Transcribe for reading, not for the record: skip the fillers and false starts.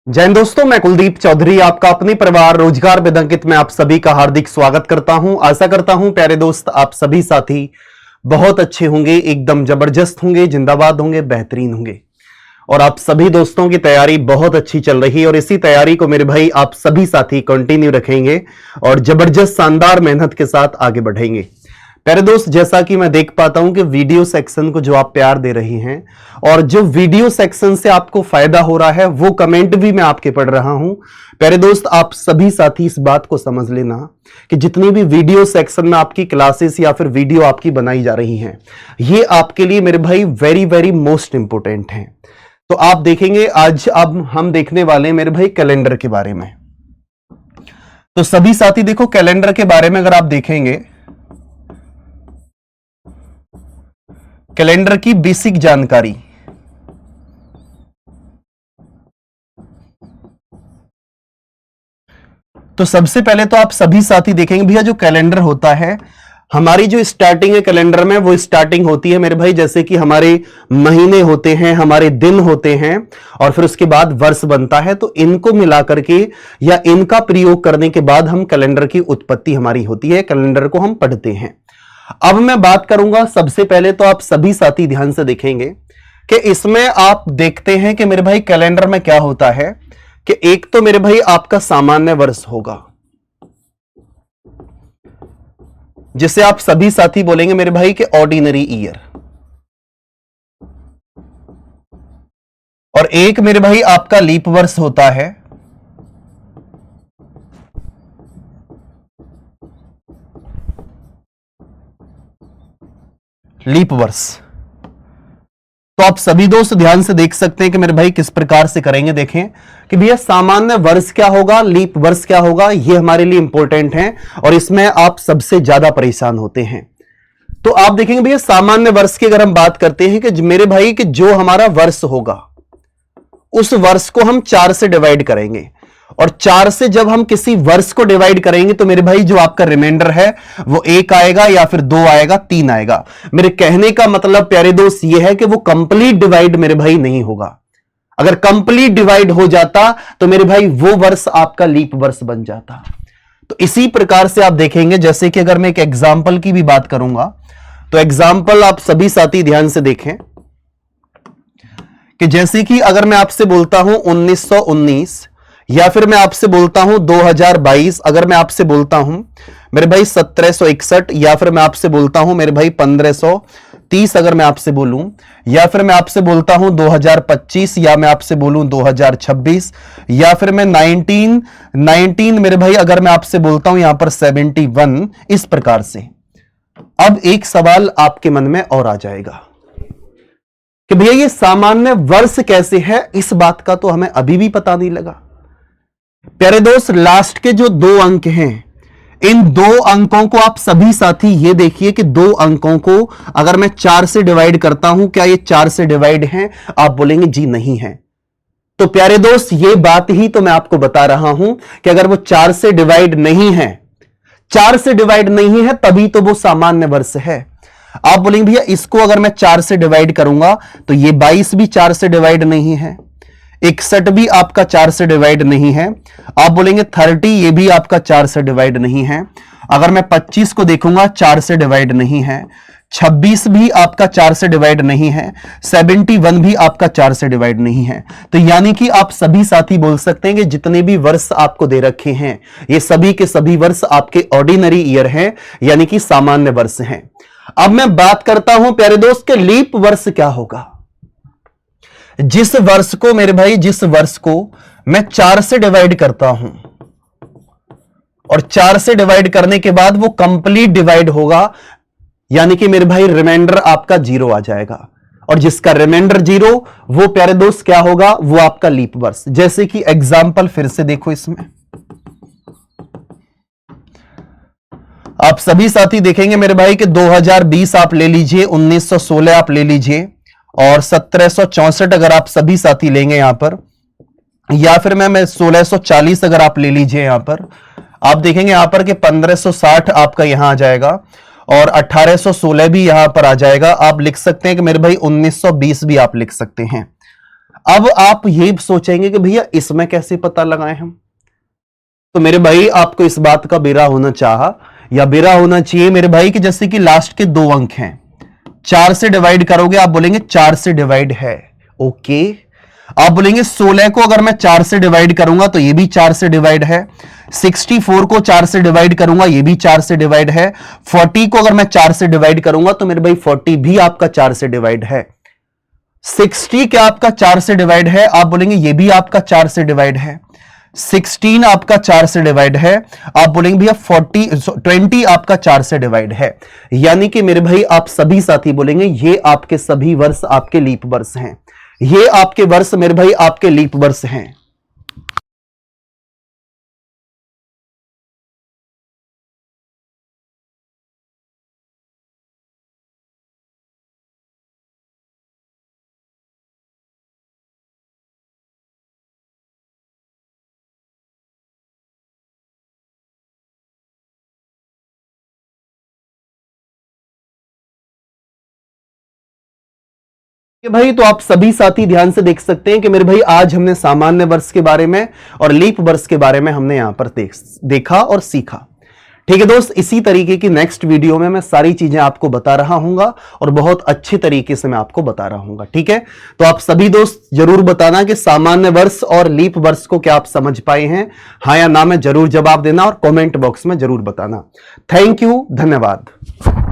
जय हिंद दोस्तों, मैं कुलदीप चौधरी आपका अपने परिवार रोजगार में अंकित में आप सभी का हार्दिक स्वागत करता हूं। आशा करता हूं प्यारे दोस्त आप सभी साथी बहुत अच्छे होंगे, एकदम जबरदस्त होंगे, जिंदाबाद होंगे, बेहतरीन होंगे और आप सभी दोस्तों की तैयारी बहुत अच्छी चल रही है और इसी तैयारी को मेरे भाई आप सभी साथी कंटिन्यू रखेंगे और जबरदस्त शानदार मेहनत के साथ आगे बढ़ेंगे। प्यारे दोस्त, जैसा कि मैं देख पाता हूं कि वीडियो सेक्शन को जो आप प्यार दे रही हैं और जो वीडियो सेक्शन से आपको फायदा हो रहा है वो कमेंट भी मैं आपके पढ़ रहा हूं। प्यारे दोस्त, आप सभी साथी इस बात को समझ लेना कि जितनी भी वीडियो सेक्शन में आपकी क्लासेस या फिर वीडियो आपकी बनाई जा रही हैं, ये आपके लिए मेरे भाई वेरी वेरी मोस्ट इंपोर्टेंट है। तो आप देखेंगे आज अब हम देखने वाले हैं मेरे भाई कैलेंडर के बारे में। तो सभी साथी देखो, कैलेंडर के बारे में अगर आप देखेंगे, कैलेंडर की बेसिक जानकारी। तो सबसे पहले तो आप सभी साथी देखेंगे भैया जो कैलेंडर होता है, हमारी जो स्टार्टिंग है कैलेंडर में वो स्टार्टिंग होती है मेरे भाई जैसे कि हमारे महीने होते हैं, हमारे दिन होते हैं और फिर उसके बाद वर्ष बनता है। तो इनको मिलाकर के या इनका प्रयोग करने के बाद हम कैलेंडर की उत्पत्ति हमारी होती है, कैलेंडर को हम पढ़ते हैं। अब मैं बात करूंगा, सबसे पहले तो आप सभी साथी ध्यान से देखेंगे कि इसमें आप देखते हैं कि मेरे भाई कैलेंडर में क्या होता है कि एक तो मेरे भाई आपका सामान्य वर्ष होगा, जिसे आप सभी साथी बोलेंगे मेरे भाई कि ऑर्डिनरी ईयर, और एक मेरे भाई आपका लीप वर्ष होता है, लीप वर्ष। तो आप सभी दोस्त ध्यान से देख सकते हैं कि मेरे भाई किस प्रकार से करेंगे। देखें कि भैया सामान्य वर्ष क्या होगा, लीप वर्ष क्या होगा, ये हमारे लिए इंपॉर्टेंट है और इसमें आप सबसे ज्यादा परेशान होते हैं। तो आप देखेंगे भैया सामान्य वर्ष की अगर हम बात करते हैं कि मेरे भाई कि जो हमारा वर्ष होगा उस वर्ष को हम 4 से डिवाइड करेंगे और 4 से जब हम किसी वर्ष को डिवाइड करेंगे तो मेरे भाई जो आपका रिमाइंडर है वो 1 आएगा या फिर 2 आएगा, 3 आएगा। मेरे कहने का मतलब प्यारे दोस्त ये है कि वो कंप्लीट डिवाइड मेरे भाई नहीं होगा। अगर कंप्लीट डिवाइड हो जाता तो मेरे भाई वो वर्ष आपका लीप वर्ष बन जाता। तो इसी प्रकार से आप देखेंगे, जैसे कि अगर मैं एक एग्जाम्पल की भी बात करूंगा तो एग्जाम्पल आप सभी साथी ध्यान से देखें कि जैसे कि अगर मैं आपसे बोलता हूं 1919 या फिर मैं आपसे बोलता हूं 2022, अगर मैं आपसे बोलता हूं मेरे भाई 1761 या फिर मैं आपसे बोलता हूं मेरे भाई 1530, अगर मैं आपसे बोलूं या फिर मैं आपसे बोलता हूं 2025 या मैं आपसे बोलूं 2026 या फिर मैं 1919 मेरे भाई अगर मैं आपसे बोलता हूं यहां पर 71, इस प्रकार से। अब एक सवाल आपके मन में और आ जाएगा कि भैया ये सामान्य वर्ष कैसे है, इस बात का तो हमें अभी भी पता नहीं लगा। प्यारे दोस्त, लास्ट के जो 2 अंक हैं, इन 2 अंकों को आप सभी साथी ये देखिए कि 2 अंकों को अगर मैं 4 से डिवाइड करता हूं, क्या ये 4 से डिवाइड हैं? आप बोलेंगे जी नहीं है। तो प्यारे दोस्त, ये बात ही तो मैं आपको बता रहा हूं कि अगर वो 4 से डिवाइड नहीं है, 4 से डिवाइड नहीं है तभी तो वो सामान्य वर्ष है। आप बोलेंगे भैया इसको अगर मैं 4 से डिवाइड करूंगा तो ये 22 भी 4 से डिवाइड नहीं है, 61 भी आपका 4 से डिवाइड नहीं है। आप बोलेंगे 30, ये भी आपका 4 से डिवाइड नहीं है। अगर मैं 25 को देखूंगा 4 से डिवाइड नहीं है, 26 भी आपका 4 से डिवाइड नहीं है, 71 भी आपका 4 से डिवाइड नहीं है। तो यानी कि आप सभी साथी बोल सकते हैं कि जितने भी वर्ष आपको दे रखे हैं ये सभी के सभी वर्ष आपके ऑर्डिनरी ईयर हैं, यानी कि सामान्य वर्ष हैं। अब मैं बात करता हूं प्यारे दोस्त के लीप वर्ष क्या होगा। जिस वर्ष को मेरे भाई, जिस वर्ष को मैं 4 से डिवाइड करता हूं और 4 से डिवाइड करने के बाद वो कंप्लीट डिवाइड होगा, यानी कि मेरे भाई रिमाइंडर आपका 0 आ जाएगा और जिसका रिमाइंडर 0 वो प्यारे दोस्त क्या होगा, वो आपका लीप वर्ष। जैसे कि एग्जाम्पल फिर से देखो, इसमें आप सभी साथी देखेंगे मेरे भाई कि 2020 आप ले लीजिए, 1916 आप ले लीजिए और 1764 अगर आप सभी साथी लेंगे यहां पर, या फिर मैं 1640 अगर आप ले लीजिए यहां पर, आप देखेंगे यहां पर कि 1560 आपका यहां आ जाएगा और 1816 भी यहां पर आ जाएगा। आप लिख सकते हैं कि मेरे भाई 1920 भी आप लिख सकते हैं। अब आप ये सोचेंगे कि भैया इसमें कैसे पता लगाएं हम, तो मेरे भाई आपको इस बात का बेरा होना या बेरा होना चाहिए मेरे भाई कि जैसे कि लास्ट के 2 अंक हैं, 4 से डिवाइड करोगे आप बोलेंगे 4 से डिवाइड है, ओके। आप बोलेंगे 16 को अगर मैं 4 से डिवाइड करूंगा तो ये भी 4 से डिवाइड है, 64 को 4 से डिवाइड करूंगा ये भी 4 से डिवाइड है, 40 को अगर मैं 4 से डिवाइड करूंगा तो मेरे भाई 40 भी आपका 4 से डिवाइड है, 60 क्या आपका 4 से डिवाइड है, आप बोलेंगे ये भी आपका 4 से डिवाइड है, 16 आपका 4 से डिवाइड है, आप बोलेंगे भैया 20 आपका 4 से डिवाइड है। यानी कि मेरे भाई आप सभी साथी बोलेंगे ये आपके सभी वर्ष आपके लीप वर्ष हैं, ये आपके वर्ष मेरे भाई आपके लीप वर्ष हैं। कि भाई तो आप सभी साथी ध्यान से देख सकते हैं कि मेरे भाई आज हमने सामान्य वर्ष के बारे में और लीप वर्ष के बारे में हमने यहां पर देखा और सीखा। ठीक है दोस्त, इसी तरीके की नेक्स्ट वीडियो में मैं सारी चीजें आपको बता रहा हूंगा और बहुत अच्छे तरीके से मैं आपको बता रहा हूंगा। ठीक है, तो आप सभी दोस्त जरूर बताना कि सामान्य वर्ष और लीप वर्ष को क्या आप समझ पाए हैं, हाँ या ना में जरूर जवाब देना और कमेंट बॉक्स में जरूर बताना। थैंक यू, धन्यवाद।